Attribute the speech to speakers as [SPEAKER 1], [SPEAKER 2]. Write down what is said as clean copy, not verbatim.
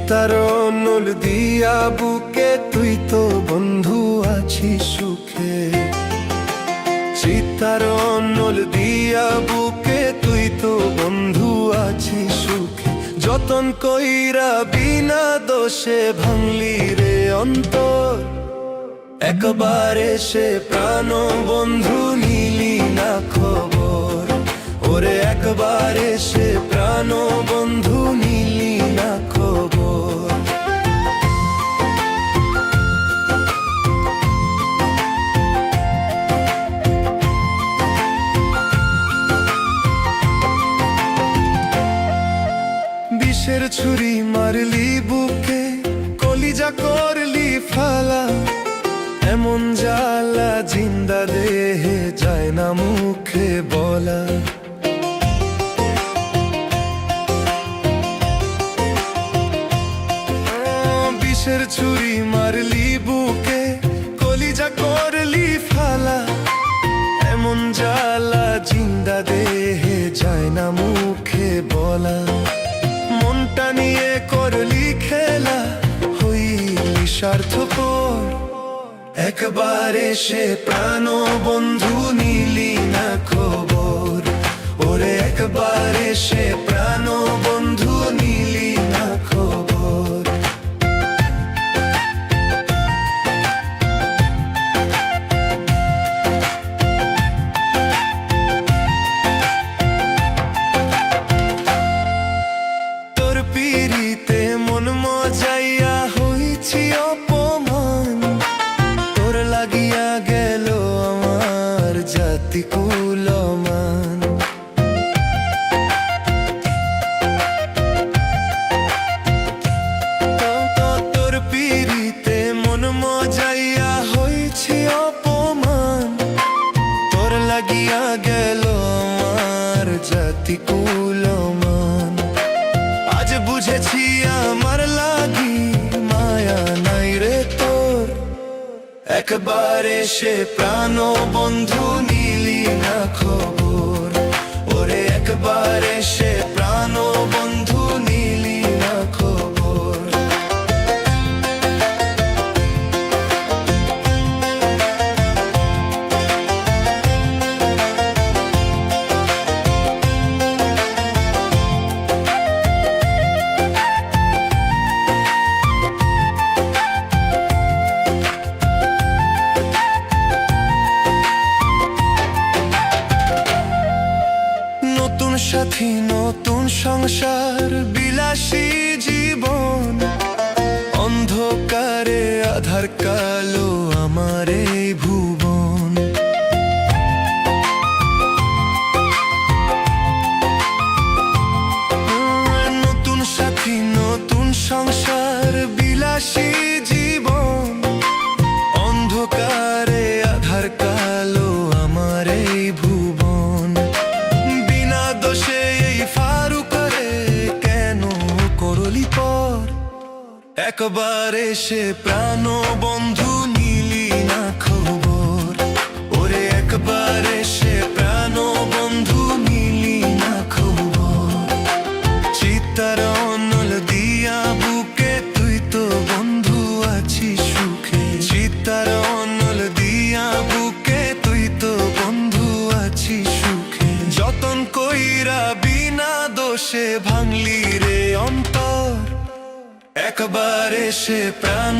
[SPEAKER 1] চিতার নল দিয়া বুকে তুই তো বন্ধু আছিস সুখে। চিতার নল দিয়া বুকে তুই তো বন্ধু আছিস সুখে। যতন কইরা বিনা দোষে ভাঙলি রে অন্তর, একবার এসে প্রাণ বন্ধু নিলি না খবর। ওরে একবার এসে প্রাণ বন্ধু নিলি না খবর। বিষের ছুরি মারলি বুকে, কলিজা করলি ফালা। এমন জ্বালা জিন্দা দেহে যায় না মুখে বলা। বিষের ছুরি মারলি বুকে, কলিজা করলি ফালা। এমন জ্বালা জিন্দা দেহে যায় না মুখে বলা। মনটা নিয়ে করলি খেলা, হইলি স্বার্থপর। একবার এসে প্রাণ বন্ধু নিলি না খবর। ওরে একবার এসে প্রাণ বন্ধু নিলি না খবর। তোর পিরিতে মন মজাইয়া হইছি অপমান। তোর লাগিয়া গেল আমার জাতি কুলমান। তোর পিরিতে মন মজাইয়া হইছি অপমান। তোর লাগিয়া গেল আমার জাতি কুলমান। আজ বুঝেছি আমার লাগি মায়া নাই রে তোর। একবার এসে প্রাণ বন্ধু নিলি না খবর। ওরে একবার এসে প্রাণ বন্ধু নিলি না খবর। নতুন সাথী নতুন সংসার বিলাসী জীবন। অন্ধকারে আধার কালো আমার এই ভুবন। নতুন সাথী নতুন সংসার বিলাসী জীবন। অন্ধকারে আধার কালো আমার এই ভুবন। বিনা দোষে এই ফারুকারে কেন করলি পর। একবার এসে প্রাণ বন্ধু নিলি না খবর। ওরে একবার এসে প্রাণ বন্ধু নিলি না খবর। চিতার অনল দিয়া বুকে তুই তো বন্ধু আছিস সুখে। চিতার অনল দিয়া বুকে তুই তো বন্ধু আছিস সুখে। যতন কইরা বিনা দোষে ভাঙলি রে অন্তর, একবার এসে প্রাণ